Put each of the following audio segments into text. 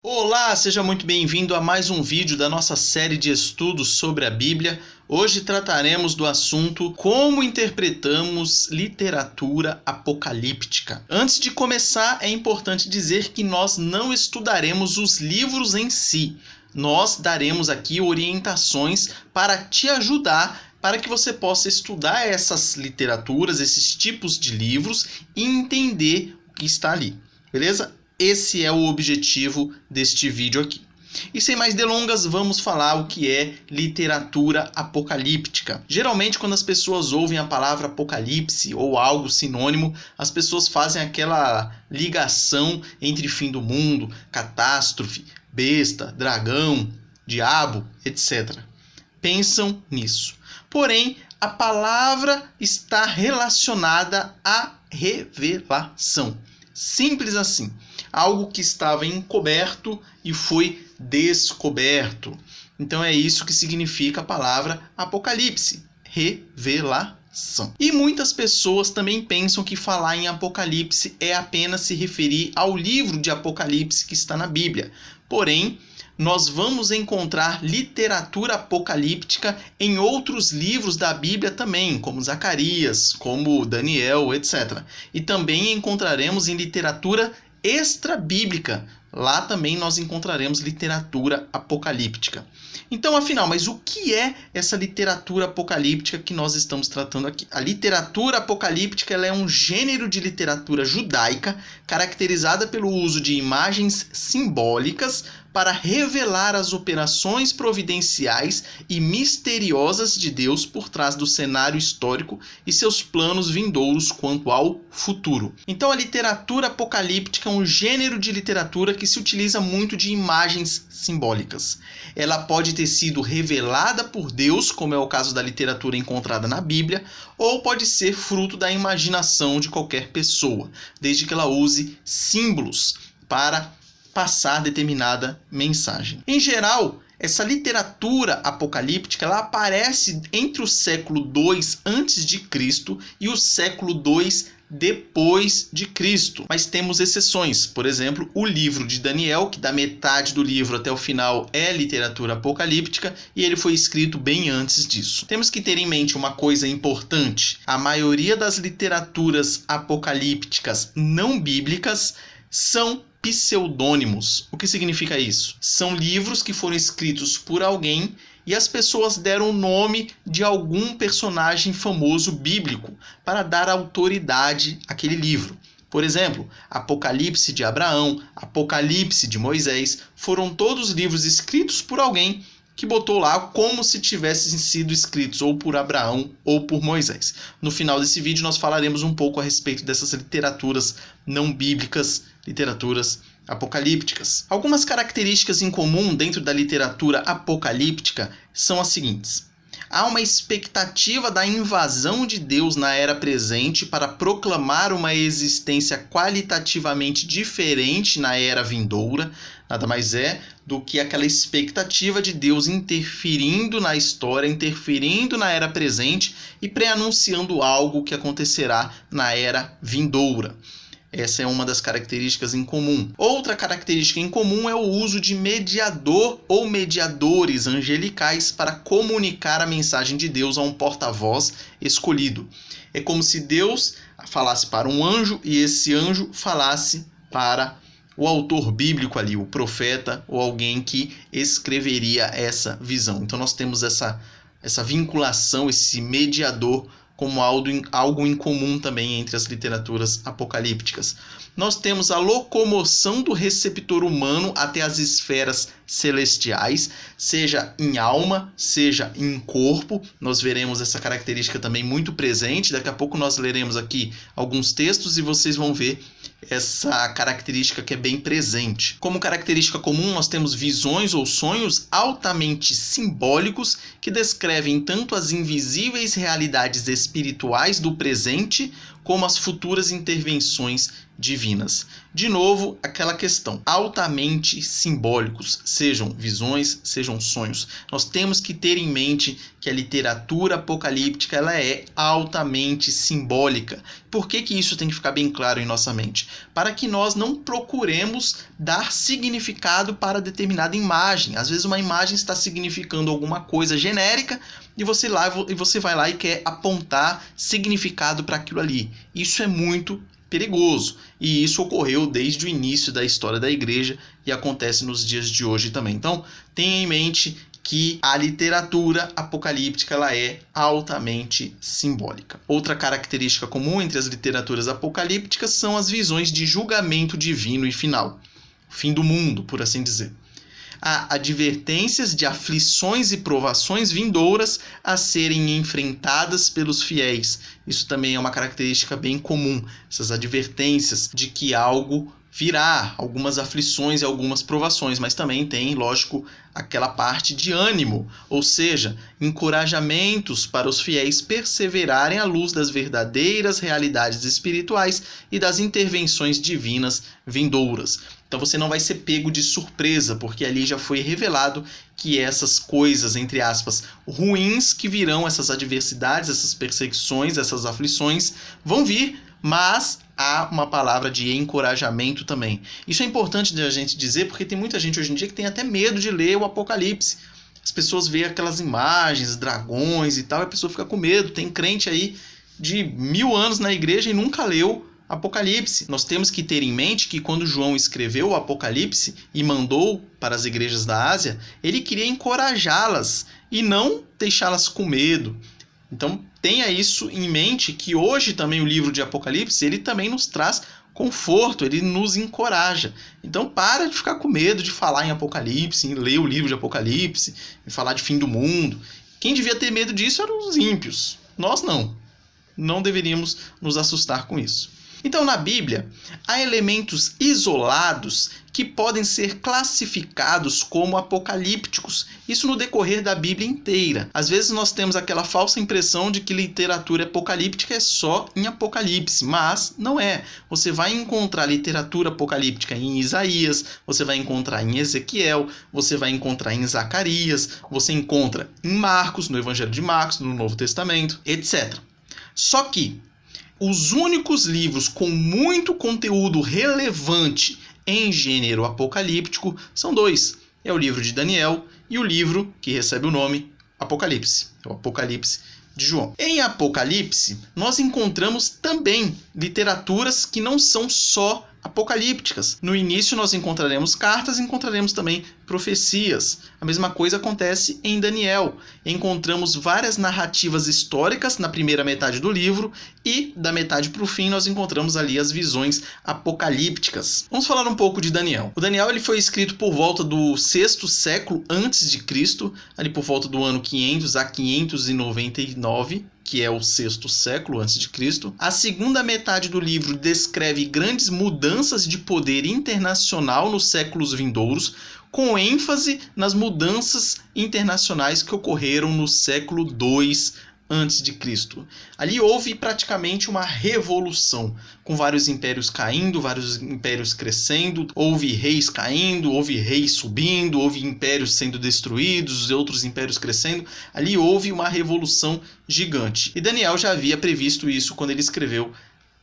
Olá, seja muito bem-vindo a mais um vídeo da nossa série de estudos sobre a Bíblia. Hoje trataremos do assunto como interpretamos literatura apocalíptica. Antes de começar, é importante dizer que nós não estudaremos os livros em si. Nós daremos aqui orientações para te ajudar para que você possa estudar essas literaturas, esses tipos de livros e entender o que está ali, beleza? Esse é o objetivo deste vídeo aqui. E sem mais delongas, vamos falar o que é literatura apocalíptica. Geralmente, quando as pessoas ouvem a palavra apocalipse ou algo sinônimo, as pessoas fazem aquela ligação entre fim do mundo, catástrofe, besta, dragão, diabo, etc. Pensam nisso. Porém, a palavra está relacionada à revelação. Simples assim. Algo que estava encoberto e foi descoberto. Então é isso que significa a palavra apocalipse, revelação. E muitas pessoas também pensam que falar em Apocalipse é apenas se referir ao livro de Apocalipse que está na Bíblia. Porém, nós vamos encontrar literatura apocalíptica em outros livros da Bíblia também, como Zacarias, como Daniel, etc. E também encontraremos em literatura extra-bíblica. Lá também nós encontraremos literatura apocalíptica. Então, afinal, mas o que é essa literatura apocalíptica que nós estamos tratando aqui? A literatura apocalíptica ela é um gênero de literatura judaica caracterizada pelo uso de imagens simbólicas para revelar as operações providenciais e misteriosas de Deus por trás do cenário histórico e seus planos vindouros quanto ao futuro. Então, a literatura apocalíptica é um gênero de literatura que se utiliza muito de imagens simbólicas. Ela pode ter sido revelada por Deus, como é o caso da literatura encontrada na Bíblia, ou pode ser fruto da imaginação de qualquer pessoa, desde que ela use símbolos para passar determinada mensagem. Em geral, essa literatura apocalíptica ela aparece entre o século II a.C. e o século II depois de Cristo. Mas temos exceções. Por exemplo, o livro de Daniel, que da metade do livro até o final é literatura apocalíptica, e ele foi escrito bem antes disso. Temos que ter em mente uma coisa importante. A maioria das literaturas apocalípticas não bíblicas são pseudônimos. O que significa isso? São livros que foram escritos por alguém e as pessoas deram o nome de algum personagem famoso bíblico para dar autoridade àquele livro. Por exemplo, Apocalipse de Abraão, Apocalipse de Moisés, foram todos livros escritos por alguém que botou lá como se tivessem sido escritos ou por Abraão ou por Moisés. No final desse vídeo nós falaremos um pouco a respeito dessas literaturas não bíblicas, literaturas apocalípticas. Algumas características em comum dentro da literatura apocalíptica são as seguintes. Há uma expectativa da invasão de Deus na era presente para proclamar uma existência qualitativamente diferente na era vindoura. Nada mais é do que aquela expectativa de Deus interferindo na história, interferindo na era presente e pré-anunciando algo que acontecerá na era vindoura. Essa é uma das características em comum. Outra característica em comum é o uso de mediador ou mediadores angelicais para comunicar a mensagem de Deus a um porta-voz escolhido. É como se Deus falasse para um anjo e esse anjo falasse para o autor bíblico ali, o profeta ou alguém que escreveria essa visão. Então nós temos essa vinculação, esse mediador como algo em comum também entre as literaturas apocalípticas. Nós temos a locomoção do receptor humano até as esferas celestiais, seja em alma, seja em corpo. Nós veremos essa característica também muito presente. Daqui a pouco nós leremos aqui alguns textos e vocês vão ver essa característica que é bem presente. Como característica comum, nós temos visões ou sonhos altamente simbólicos que descrevem tanto as invisíveis realidades espirituais do presente como as futuras intervenções divinas. De novo, aquela questão, altamente simbólicos, sejam visões, sejam sonhos. Nós temos que ter em mente que a literatura apocalíptica ela é altamente simbólica. Por que isso tem que ficar bem claro em nossa mente? Para que nós não procuremos dar significado para determinada imagem. Às vezes uma imagem está significando alguma coisa genérica e você vai lá e quer apontar significado para aquilo ali. Isso é muito perigoso. E isso ocorreu desde o início da história da igreja e acontece nos dias de hoje também. Então, tenha em mente que a literatura apocalíptica ela é altamente simbólica. Outra característica comum entre as literaturas apocalípticas são as visões de julgamento divino e final. Fim do mundo, por assim dizer. Há advertências de aflições e provações vindouras a serem enfrentadas pelos fiéis. Isso também é uma característica bem comum, essas advertências de que algo virá, algumas aflições e algumas provações, mas também tem, lógico, aquela parte de ânimo, ou seja, encorajamentos para os fiéis perseverarem à luz das verdadeiras realidades espirituais e das intervenções divinas vindouras. Então você não vai ser pego de surpresa, porque ali já foi revelado que essas coisas, entre aspas, ruins que virão, essas adversidades, essas perseguições, essas aflições, vão vir, mas há uma palavra de encorajamento também. Isso é importante de a gente dizer, porque tem muita gente hoje em dia que tem até medo de ler o Apocalipse. As pessoas veem aquelas imagens, dragões e tal, e a pessoa fica com medo. Tem crente aí de 1000 anos na igreja e nunca leu Apocalipse. Nós temos que ter em mente que quando João escreveu o Apocalipse e mandou para as igrejas da Ásia, ele queria encorajá-las e não deixá-las com medo. Então tenha isso em mente, que hoje também o livro de Apocalipse, ele também nos traz conforto, ele nos encoraja. Então para de ficar com medo de falar em Apocalipse, em ler o livro de Apocalipse, em falar de fim do mundo. Quem devia ter medo disso eram os ímpios. Nós não. Não deveríamos nos assustar com isso. Então, na Bíblia, há elementos isolados que podem ser classificados como apocalípticos. Isso no decorrer da Bíblia inteira. Às vezes nós temos aquela falsa impressão de que literatura apocalíptica é só em Apocalipse, mas não é. Você vai encontrar literatura apocalíptica em Isaías, você vai encontrar em Ezequiel, você vai encontrar em Zacarias, você encontra em Marcos, no Evangelho de Marcos, no Novo Testamento, etc. Só que os únicos livros com muito conteúdo relevante em gênero apocalíptico são dois. É o livro de Daniel e o livro que recebe o nome Apocalipse. É o Apocalipse de João. Em Apocalipse, nós encontramos também literaturas que não são só apocalípticas. No início nós encontraremos cartas e encontraremos também profecias. A mesma coisa acontece em Daniel. Encontramos várias narrativas históricas na primeira metade do livro e da metade para o fim nós encontramos ali as visões apocalípticas. Vamos falar um pouco de Daniel. O Daniel ele foi escrito por volta do 6º século antes de Cristo, ali por volta do ano 500 a 599, que é o 6º século antes de Cristo. A segunda metade do livro descreve grandes mudanças de poder internacional nos séculos vindouros, com ênfase nas mudanças internacionais que ocorreram no século II antes de Cristo. Ali houve praticamente uma revolução, com vários impérios caindo, vários impérios crescendo, houve reis caindo, houve reis subindo, houve impérios sendo destruídos, outros impérios crescendo. Ali houve uma revolução gigante. E Daniel já havia previsto isso quando ele escreveu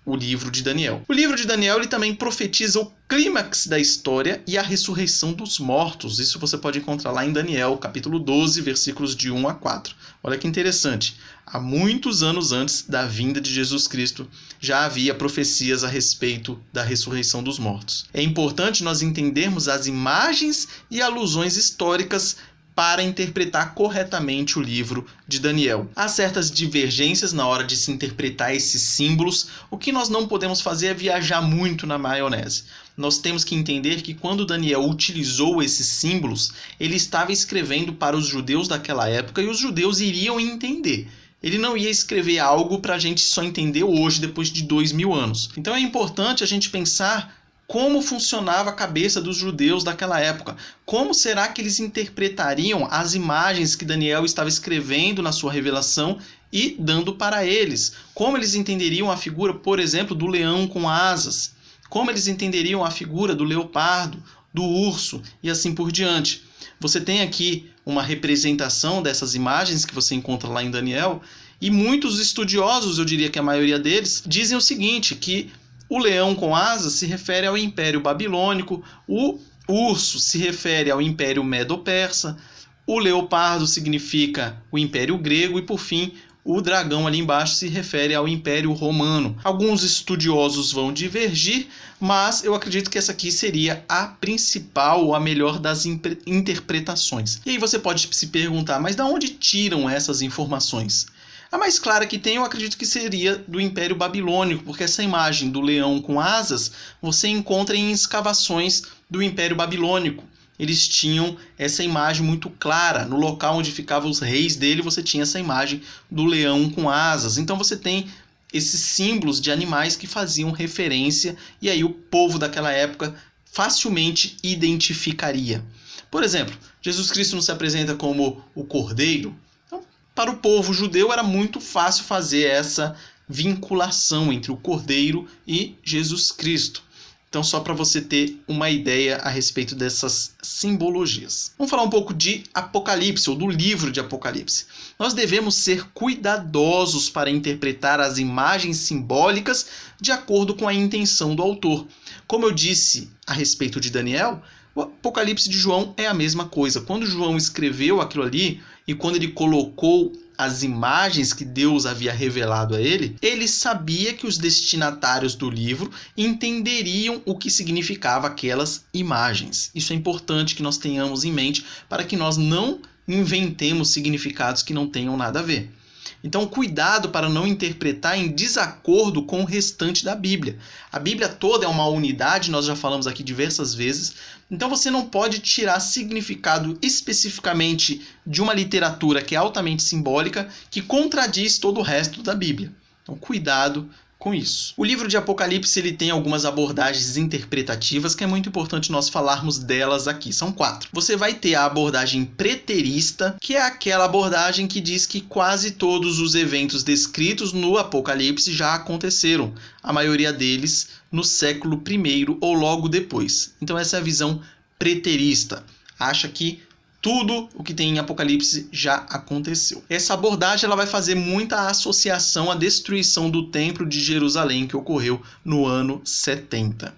o livro de Daniel. O livro de Daniel ele também profetiza o clímax da história e a ressurreição dos mortos. Isso você pode encontrar lá em Daniel, capítulo 12, versículos de 1 a 4. Olha que interessante. Há muitos anos antes da vinda de Jesus Cristo, já havia profecias a respeito da ressurreição dos mortos. É importante nós entendermos as imagens e alusões históricas para interpretar corretamente o livro de Daniel. Há certas divergências na hora de se interpretar esses símbolos. O que nós não podemos fazer é viajar muito na maionese. Nós temos que entender que quando Daniel utilizou esses símbolos, ele estava escrevendo para os judeus daquela época e os judeus iriam entender. Ele não ia escrever algo para a gente só entender hoje, depois de 2000 anos. Então é importante a gente pensar como funcionava a cabeça dos judeus daquela época. Como será que eles interpretariam as imagens que Daniel estava escrevendo na sua revelação e dando para eles? Como eles entenderiam a figura, por exemplo, do leão com asas? Como eles entenderiam a figura do leopardo, do urso e assim por diante? Você tem aqui uma representação dessas imagens que você encontra lá em Daniel, e muitos estudiosos, eu diria que a maioria deles, dizem o seguinte, que o leão com asas se refere ao Império Babilônico, o urso se refere ao Império Medo-Persa, o leopardo significa o Império Grego e, por fim, o dragão ali embaixo se refere ao Império Romano. Alguns estudiosos vão divergir, mas eu acredito que essa aqui seria a principal ou a melhor das interpretações. E aí você pode se perguntar, mas de onde tiram essas informações? A mais clara que tem, eu acredito que seria do Império Babilônico, porque essa imagem do leão com asas você encontra em escavações do Império Babilônico. Eles tinham essa imagem muito clara. No local onde ficavam os reis dele, você tinha essa imagem do leão com asas. Então você tem esses símbolos de animais que faziam referência, e aí o povo daquela época facilmente identificaria. Por exemplo, Jesus Cristo não se apresenta como o Cordeiro. Para o povo judeu era muito fácil fazer essa vinculação entre o Cordeiro e Jesus Cristo. Então, só para você ter uma ideia a respeito dessas simbologias. Vamos falar um pouco de Apocalipse, ou do livro de Apocalipse. Nós devemos ser cuidadosos para interpretar as imagens simbólicas de acordo com a intenção do autor. Como eu disse a respeito de Daniel, o Apocalipse de João é a mesma coisa. Quando João escreveu aquilo ali, e quando ele colocou as imagens que Deus havia revelado a ele, ele sabia que os destinatários do livro entenderiam o que significava aquelas imagens. Isso é importante que nós tenhamos em mente para que nós não inventemos significados que não tenham nada a ver. Então, cuidado para não interpretar em desacordo com o restante da Bíblia. A Bíblia toda é uma unidade, nós já falamos aqui diversas vezes. Então, você não pode tirar significado especificamente de uma literatura que é altamente simbólica, que contradiz todo o resto da Bíblia. Então, cuidado com isso. O livro de Apocalipse ele tem algumas abordagens interpretativas que é muito importante nós falarmos delas aqui. São 4. Você vai ter a abordagem preterista, que é aquela abordagem que diz que quase todos os eventos descritos no Apocalipse já aconteceram. A maioria deles no século I ou logo depois. Então essa é a visão preterista. Acha que tudo o que tem em Apocalipse já aconteceu. Essa abordagem ela vai fazer muita associação à destruição do Templo de Jerusalém que ocorreu no ano 70.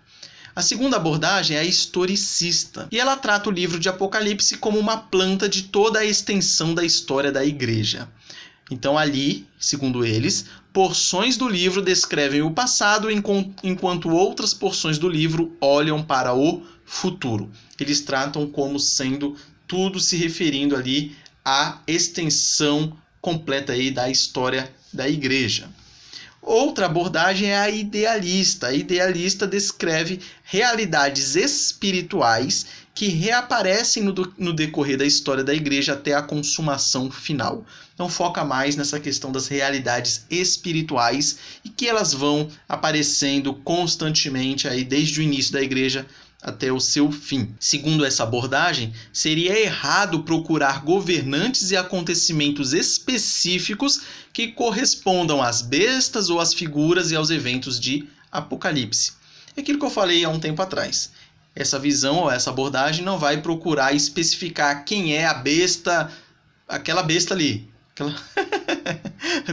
A segunda abordagem é a historicista, e ela trata o livro de Apocalipse como uma planta de toda a extensão da história da igreja. Então ali, segundo eles, porções do livro descrevem o passado enquanto outras porções do livro olham para o futuro. Eles tratam como sendo tudo se referindo ali à extensão completa aí da história da igreja. Outra abordagem é a idealista. A idealista descreve realidades espirituais que reaparecem no decorrer da história da igreja até a consumação final. Então foca mais nessa questão das realidades espirituais e que elas vão aparecendo constantemente aí desde o início da igreja até o seu fim. Segundo essa abordagem, seria errado procurar governantes e acontecimentos específicos que correspondam às bestas ou às figuras e aos eventos de Apocalipse. É aquilo que eu falei há um tempo atrás. Essa visão ou essa abordagem não vai procurar especificar quem é a besta, aquela besta ali.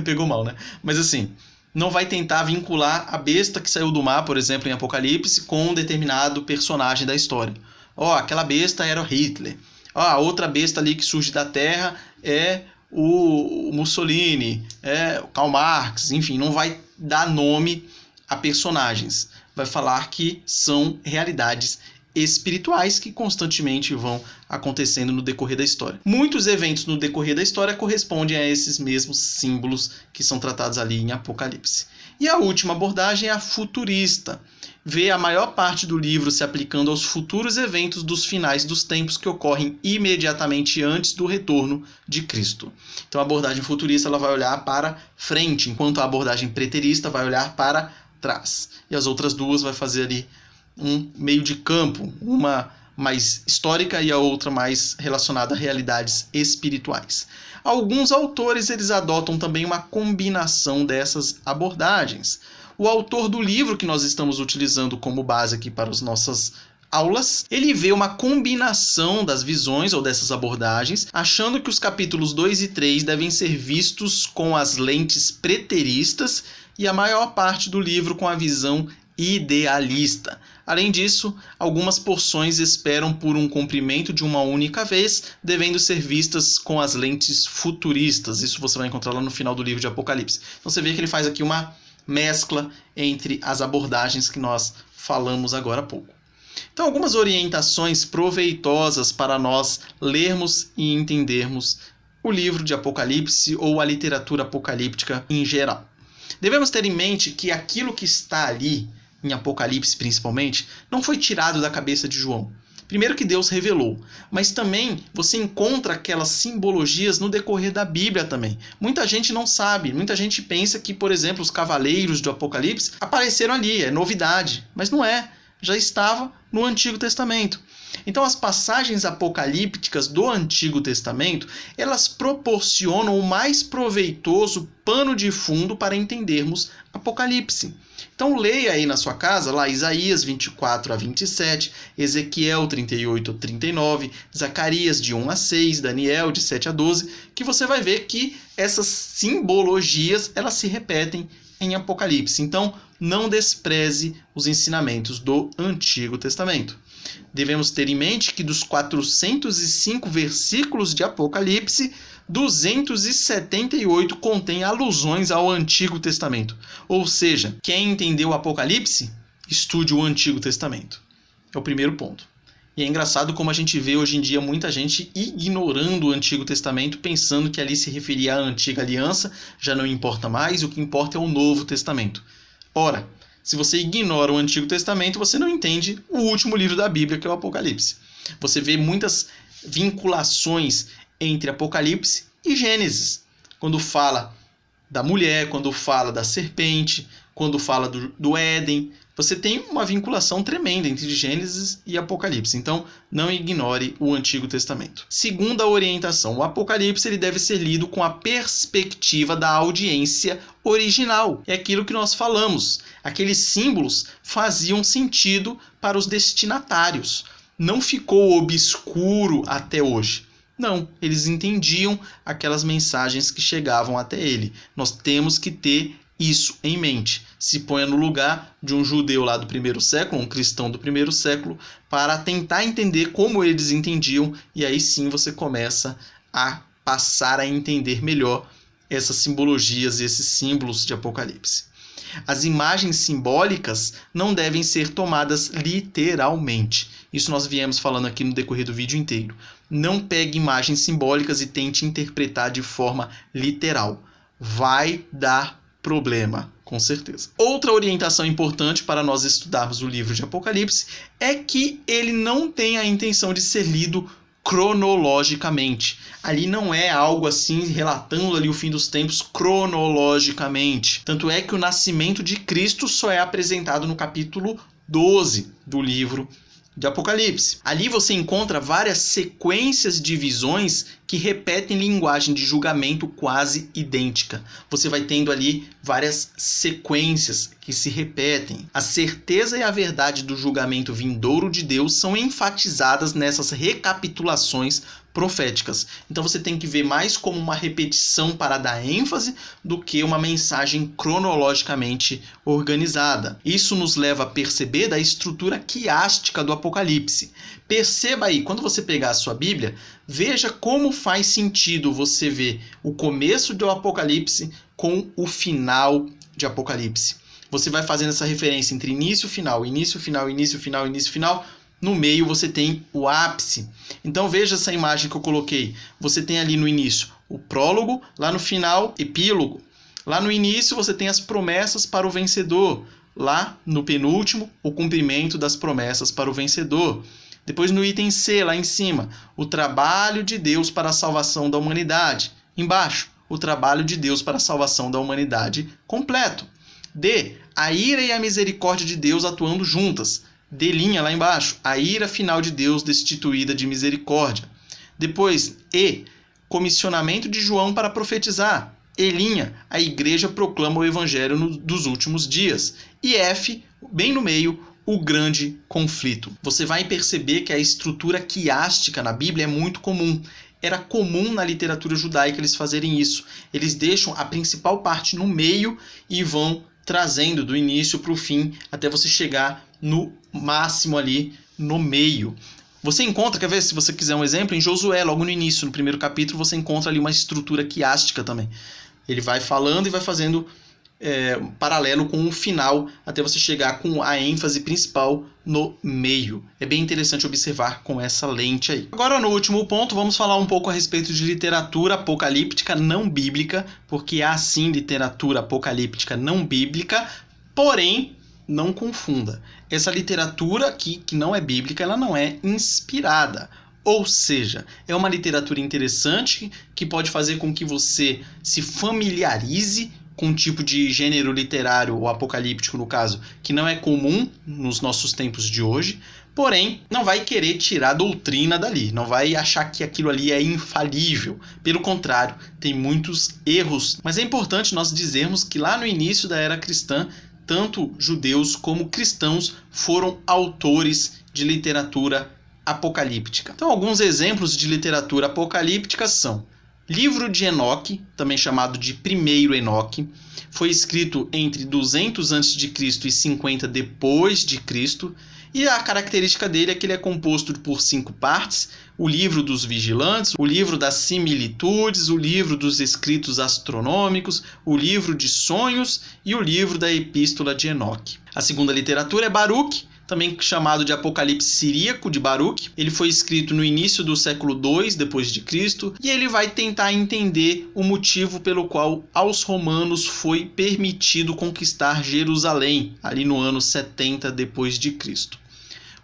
Pegou mal, né? Mas assim, não vai tentar vincular a besta que saiu do mar, por exemplo, em Apocalipse, com um determinado personagem da história. Aquela besta era o Hitler. A outra besta ali que surge da terra é o Mussolini, é o Karl Marx, enfim, não vai dar nome a personagens. Vai falar que são realidades espirituais que constantemente vão acontecendo no decorrer da história. Muitos eventos no decorrer da história correspondem a esses mesmos símbolos que são tratados ali em Apocalipse. E a última abordagem é a futurista. Vê a maior parte do livro se aplicando aos futuros eventos dos finais dos tempos que ocorrem imediatamente antes do retorno de Cristo. Então a abordagem futurista ela vai olhar para frente, enquanto a abordagem preterista vai olhar para trás. E as outras duas vai fazer ali um meio de campo, uma mais histórica e a outra mais relacionada a realidades espirituais. Alguns autores eles adotam também uma combinação dessas abordagens. O autor do livro que nós estamos utilizando como base aqui para as nossas aulas, ele vê uma combinação das visões ou dessas abordagens, achando que os capítulos 2 e 3 devem ser vistos com as lentes preteristas e a maior parte do livro com a visão idealista. Além disso, algumas porções esperam por um comprimento de uma única vez, devendo ser vistas com as lentes futuristas. Isso você vai encontrar lá no final do livro de Apocalipse. Então você vê que ele faz aqui uma mescla entre as abordagens que nós falamos agora há pouco. Então, algumas orientações proveitosas para nós lermos e entendermos o livro de Apocalipse ou a literatura apocalíptica em geral. Devemos ter em mente que aquilo que está ali, em Apocalipse principalmente, não foi tirado da cabeça de João. Primeiro que Deus revelou, mas também você encontra aquelas simbologias no decorrer da Bíblia também. Muita gente não sabe, muita gente pensa que, por exemplo, os cavaleiros do Apocalipse apareceram ali, é novidade, mas não é. Já estava no Antigo Testamento. Então as passagens apocalípticas do Antigo Testamento, elas proporcionam o mais proveitoso pano de fundo para entendermos Apocalipse. Então leia aí na sua casa, lá Isaías 24 a 27, Ezequiel 38 a 39, Zacarias de 1 a 6, Daniel de 7 a 12, que você vai ver que essas simbologias, elas se repetem em Apocalipse. Então, não despreze os ensinamentos do Antigo Testamento. Devemos ter em mente que dos 405 versículos de Apocalipse, 278 contêm alusões ao Antigo Testamento. Ou seja, quem entendeu o Apocalipse, estude o Antigo Testamento. É o primeiro ponto. E é engraçado como a gente vê hoje em dia muita gente ignorando o Antigo Testamento, pensando que ali se referia à Antiga Aliança, já não importa mais, o que importa é o Novo Testamento. Ora, se você ignora o Antigo Testamento, você não entende o último livro da Bíblia, que é o Apocalipse. Você vê muitas vinculações entre Apocalipse e Gênesis. Quando fala da mulher, quando fala da serpente, quando fala do Éden, você tem uma vinculação tremenda entre Gênesis e Apocalipse. Então, não ignore o Antigo Testamento. Segunda orientação, o Apocalipse ele deve ser lido com a perspectiva da audiência original. É aquilo que nós falamos. Aqueles símbolos faziam sentido para os destinatários. Não ficou obscuro até hoje. Não, eles entendiam aquelas mensagens que chegavam até ele. Nós temos que ter isso em mente. Se ponha no lugar de um judeu lá do primeiro século, um cristão do primeiro século, para tentar entender como eles entendiam, e aí sim você começa a passar a entender melhor essas simbologias e esses símbolos de Apocalipse. As imagens simbólicas não devem ser tomadas literalmente. Isso nós viemos falando aqui no decorrer do vídeo inteiro. Não pegue imagens simbólicas e tente interpretar de forma literal. Vai dar problema, com certeza. Outra orientação importante para nós estudarmos o livro de Apocalipse é que ele não tem a intenção de ser lido cronologicamente. Ali não é algo assim relatando ali o fim dos tempos cronologicamente. Tanto é que o nascimento de Cristo só é apresentado no capítulo 12 do livro de Apocalipse. Ali você encontra várias sequências de visões que repetem linguagem de julgamento quase idêntica. Você vai tendo ali várias sequências que se repetem. A certeza e a verdade do julgamento vindouro de Deus são enfatizadas nessas recapitulações proféticas. Então você tem que ver mais como uma repetição para dar ênfase do que uma mensagem cronologicamente organizada. Isso nos leva a perceber da estrutura quiástica do Apocalipse. Perceba aí, quando você pegar a sua Bíblia, veja como faz sentido você ver o começo do Apocalipse com o final de Apocalipse. Você vai fazendo essa referência entre início e final, início, final, início, final, início, final. No meio você tem o ápice. Então veja essa imagem que eu coloquei. Você tem ali no início o prólogo, lá no final, epílogo. Lá no início você tem as promessas para o vencedor. Lá no penúltimo, o cumprimento das promessas para o vencedor. Depois no item C, lá em cima, o trabalho de Deus para a salvação da humanidade. Embaixo, o trabalho de Deus para a salvação da humanidade completo. D, a ira e a misericórdia de Deus atuando juntas. D' lá embaixo, a ira final de Deus destituída de misericórdia. Depois, E, comissionamento de João para profetizar. E', a igreja proclama o evangelho dos últimos dias. E F, bem no meio, o grande conflito. Você vai perceber que a estrutura quiástica na Bíblia é muito comum. Era comum na literatura judaica eles fazerem isso. Eles deixam a principal parte no meio e vão trazendo do início para o fim até você chegar no máximo ali no meio. Você encontra, quer ver se você quiser um exemplo, em Josué, logo no início, no primeiro capítulo, você encontra ali uma estrutura quiástica também. Ele vai falando e vai fazendo paralelo com o final, até você chegar com a ênfase principal no meio. É bem interessante observar com essa lente aí. Agora, no último ponto, vamos falar um pouco a respeito de literatura apocalíptica não bíblica, porque há sim literatura apocalíptica não bíblica, porém, não confunda. Essa literatura aqui, que não é bíblica, ela não é inspirada. Ou seja, é uma literatura interessante que pode fazer com que você se familiarize com um tipo de gênero literário, ou apocalíptico no caso, que não é comum nos nossos tempos de hoje, porém, não vai querer tirar a doutrina dali, não vai achar que aquilo ali é infalível. Pelo contrário, tem muitos erros. Mas é importante nós dizermos que lá no início da era cristã, tanto judeus como cristãos foram autores de literatura apocalíptica. Então, alguns exemplos de literatura apocalíptica são Livro de Enoque, também chamado de Primeiro Enoque, foi escrito entre 200 a.C. e 50 depois de Cristo, e a característica dele é que ele é composto por 5 partes: o livro dos vigilantes, o livro das similitudes, o livro dos escritos astronômicos, o livro de sonhos e o livro da epístola de Enoque. A segunda literatura é Baruque, também chamado de Apocalipse Siríaco de Baruque. Ele foi escrito no início do século II depois de Cristo, e ele vai tentar entender o motivo pelo qual aos romanos foi permitido conquistar Jerusalém, ali no ano 70 depois de Cristo.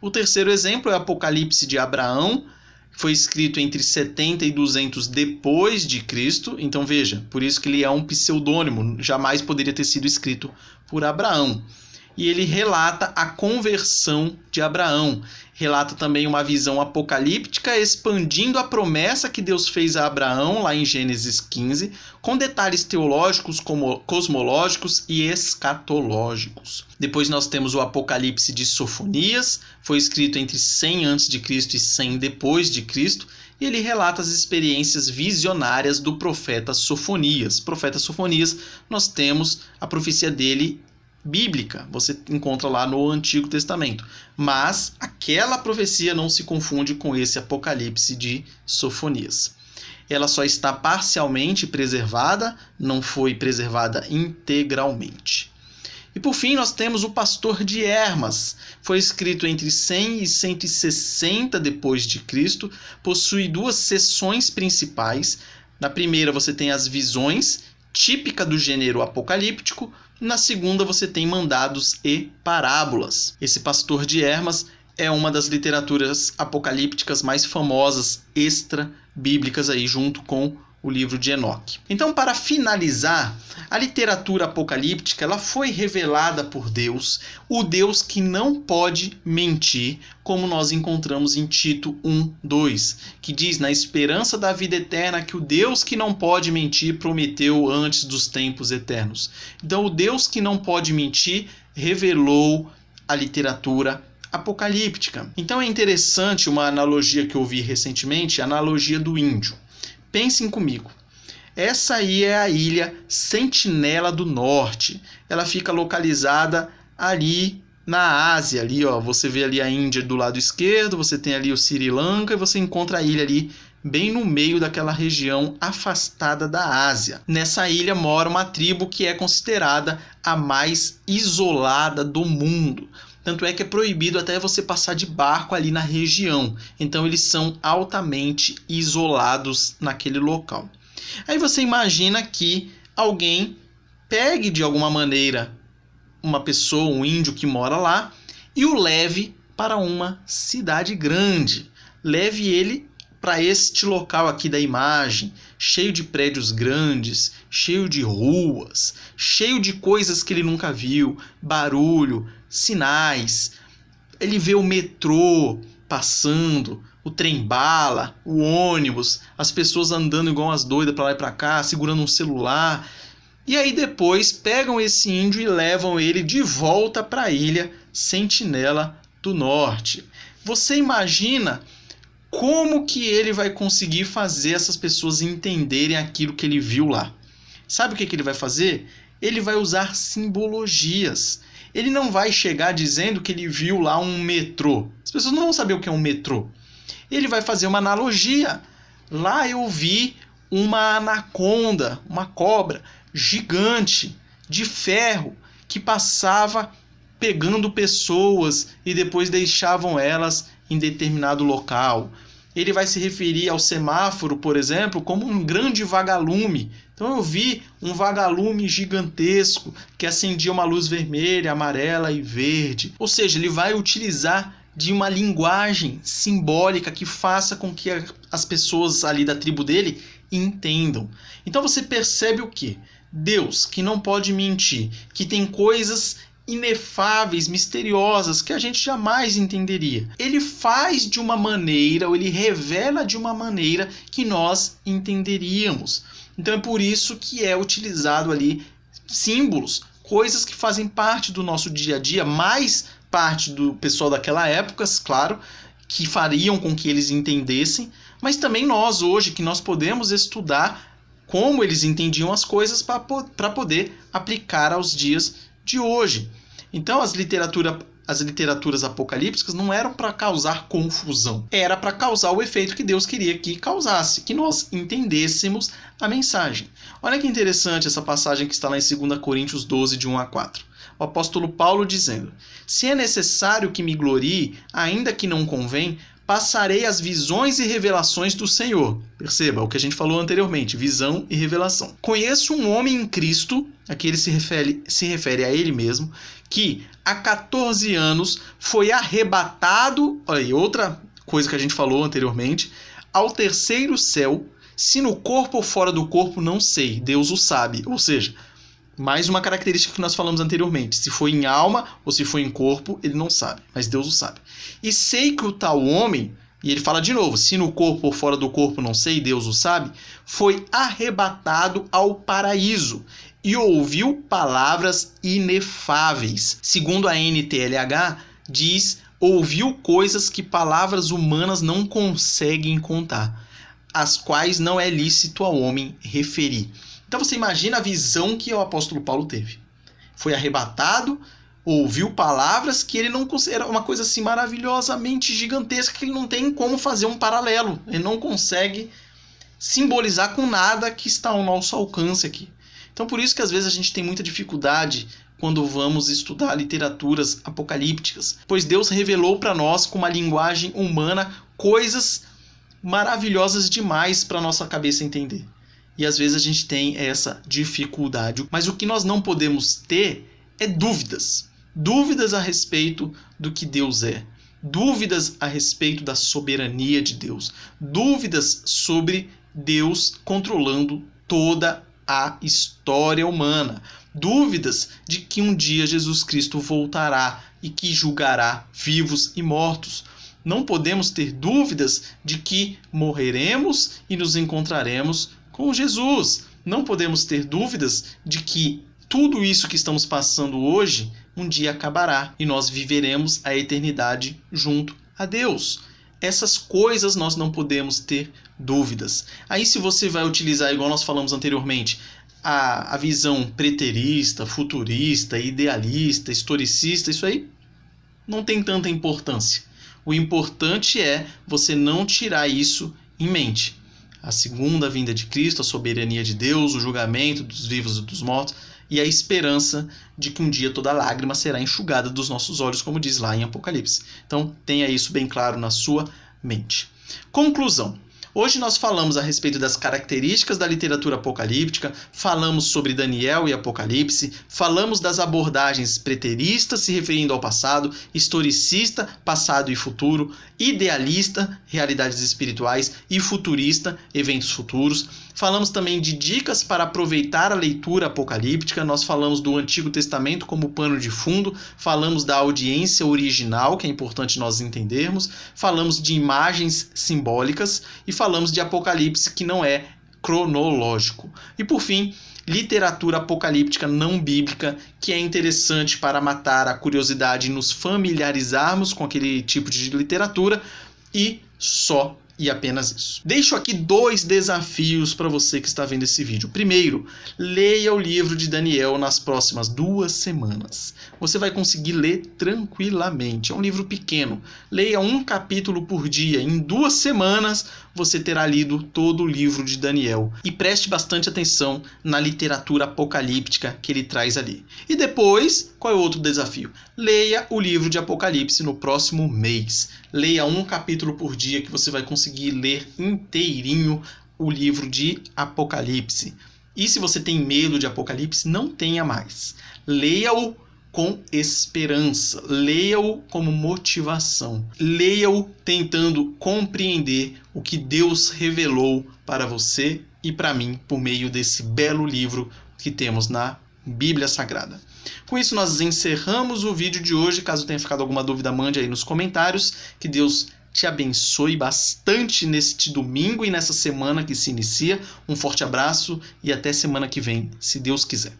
O terceiro exemplo é o Apocalipse de Abraão, foi escrito entre 70 e 200 depois de Cristo. Então veja, por isso que ele é um pseudônimo, jamais poderia ter sido escrito por Abraão. E ele relata a conversão de Abraão. Relata também uma visão apocalíptica, expandindo a promessa que Deus fez a Abraão, lá em Gênesis 15, com detalhes teológicos, cosmológicos e escatológicos. Depois nós temos o Apocalipse de Sofonias, foi escrito entre 100 a.C. e 100 depois de Cristo, e ele relata as experiências visionárias do profeta Sofonias. Profeta Sofonias, nós temos a profecia dele bíblica, você encontra lá no Antigo Testamento, mas aquela profecia não se confunde com esse Apocalipse de Sofonias. Ela só está parcialmente preservada, não foi preservada integralmente. E por fim nós temos o Pastor de Hermas, foi escrito entre 100 e 160 depois de Cristo, possui 2 seções principais. Na primeira você tem as visões, típica do gênero apocalíptico. Na segunda você tem mandados e parábolas. Esse Pastor de Hermas é uma das literaturas apocalípticas mais famosas, extra-bíblicas aí, junto com o livro de Enoque. Então, para finalizar, a literatura apocalíptica ela foi revelada por Deus, o Deus que não pode mentir, como nós encontramos em Tito 1:2, que diz: na esperança da vida eterna, que o Deus que não pode mentir prometeu antes dos tempos eternos. Então, o Deus que não pode mentir revelou a literatura apocalíptica. Então, é interessante uma analogia que eu vi recentemente, a analogia do índio. Pensem comigo, essa aí é a ilha Sentinela do Norte, ela fica localizada ali na Ásia, ali, ó, você vê ali a Índia do lado esquerdo, você tem ali o Sri Lanka e você encontra a ilha ali bem no meio daquela região afastada da Ásia. Nessa ilha mora uma tribo que é considerada a mais isolada do mundo. Tanto é que é proibido até você passar de barco ali na região. Então eles são altamente isolados naquele local. Aí você imagina que alguém pegue de alguma maneira uma pessoa, um índio que mora lá, e o leve para uma cidade grande. Leve ele para este local aqui da imagem, cheio de prédios grandes, cheio de ruas, cheio de coisas que ele nunca viu, barulho, sinais. ele vê o metrô passando, o trem-bala, o ônibus, as pessoas andando igual umas doidas para lá e para cá, segurando um celular. E aí depois pegam esse índio e levam ele de volta para a ilha Sentinela do Norte. Você imagina como que ele vai conseguir fazer essas pessoas entenderem aquilo que ele viu lá? Sabe o que ele vai fazer? Ele vai usar simbologias. Ele não vai chegar dizendo que ele viu lá um metrô. As pessoas não vão saber o que é um metrô. Ele vai fazer uma analogia. Lá eu vi uma anaconda, uma cobra gigante, de ferro, que passava pegando pessoas e depois deixavam elas em determinado local. Ele vai se referir ao semáforo, por exemplo, como um grande vagalume. Então eu vi um vagalume gigantesco que acendia uma luz vermelha, amarela e verde. Ou seja, ele vai utilizar de uma linguagem simbólica que faça com que as pessoas ali da tribo dele entendam. Então você percebe o quê? Deus, que não pode mentir, que tem coisas inefáveis, misteriosas, que a gente jamais entenderia. Ele faz de uma maneira, ou ele revela de uma maneira que nós entenderíamos. Então é por isso que é utilizado ali símbolos, coisas que fazem parte do nosso dia a dia, mais parte do pessoal daquela época, claro, que fariam com que eles entendessem, mas também nós hoje, que nós podemos estudar como eles entendiam as coisas para poder aplicar aos dias de hoje. Então as literaturas apocalípticas não eram para causar confusão, era para causar o efeito que Deus queria que causasse, que nós entendêssemos a mensagem. Olha que interessante essa passagem que está lá em 2 Coríntios 12, de 1 a 4. O apóstolo Paulo dizendo: se é necessário que me glorie, ainda que não convém, passarei as visões e revelações do Senhor. Perceba o que a gente falou anteriormente, visão e revelação. Conheço um homem em Cristo, aqui ele se refere a ele mesmo, que há 14 anos foi arrebatado, olha aí, outra coisa que a gente falou anteriormente, ao terceiro céu, se no corpo ou fora do corpo, não sei, Deus o sabe. Ou seja, mais uma característica que nós falamos anteriormente. Se foi em alma ou se foi em corpo, ele não sabe, mas Deus o sabe. E sei que o tal homem, e ele fala de novo, se no corpo ou fora do corpo, não sei, Deus o sabe, foi arrebatado ao paraíso e ouviu palavras inefáveis. Segundo a NTLH, diz, ouviu coisas que palavras humanas não conseguem contar, as quais não é lícito ao homem referir. Então você imagina a visão que o apóstolo Paulo teve. Foi arrebatado, ouviu palavras que ele não considera uma coisa assim maravilhosamente gigantesca, que ele não tem como fazer um paralelo. Ele não consegue simbolizar com nada que está ao nosso alcance aqui. Então por isso que às vezes a gente tem muita dificuldade quando vamos estudar literaturas apocalípticas, pois Deus revelou para nós com uma linguagem humana coisas maravilhosas demais para a nossa cabeça entender. E às vezes a gente tem essa dificuldade. Mas o que nós não podemos ter é dúvidas. Dúvidas a respeito do que Deus é. Dúvidas a respeito da soberania de Deus. Dúvidas sobre Deus controlando toda a história humana. Dúvidas de que um dia Jesus Cristo voltará e que julgará vivos e mortos. Não podemos ter dúvidas de que morreremos e nos encontraremos com Jesus. Não podemos ter dúvidas de que tudo isso que estamos passando hoje um dia acabará e nós viveremos a eternidade junto a Deus. Essas coisas nós não podemos ter dúvidas. Aí se você vai utilizar, igual nós falamos anteriormente, a visão preterista, futurista, idealista, historicista, isso aí não tem tanta importância. O importante é você não tirar isso em mente. A segunda vinda de Cristo, a soberania de Deus, o julgamento dos vivos e dos mortos e a esperança de que um dia toda lágrima será enxugada dos nossos olhos, como diz lá em Apocalipse. Então tenha isso bem claro na sua mente. Conclusão. Hoje nós falamos a respeito das características da literatura apocalíptica, falamos sobre Daniel e Apocalipse, falamos das abordagens preteristas se referindo ao passado, historicista, passado e futuro, idealista, realidades espirituais e futurista, eventos futuros. Falamos também de dicas para aproveitar a leitura apocalíptica, nós falamos do Antigo Testamento como pano de fundo, falamos da audiência original, que é importante nós entendermos, falamos de imagens simbólicas e falamos de Apocalipse, que não é cronológico. E por fim, literatura apocalíptica não bíblica, que é interessante para matar a curiosidade e nos familiarizarmos com aquele tipo de literatura e só e apenas isso. Deixo aqui 2 desafios para você que está vendo esse vídeo. Primeiro, leia o livro de Daniel nas próximas 2 semanas. Você vai conseguir ler tranquilamente. É um livro pequeno. Leia um capítulo por dia. Em 2 semanas você terá lido todo o livro de Daniel. E preste bastante atenção na literatura apocalíptica que ele traz ali. E depois, qual é o outro desafio? Leia o livro de Apocalipse no próximo mês. Leia um capítulo por dia que você vai conseguir ler inteirinho o livro de Apocalipse. E se você tem medo de Apocalipse, não tenha mais. Leia-o com esperança. Leia-o como motivação. Leia-o tentando compreender o que Deus revelou para você e para mim por meio desse belo livro que temos na Bíblia Sagrada. Com isso, nós encerramos o vídeo de hoje. Caso tenha ficado alguma dúvida, mande aí nos comentários. Que Deus te abençoe bastante neste domingo e nessa semana que se inicia. Um forte abraço e até semana que vem, se Deus quiser.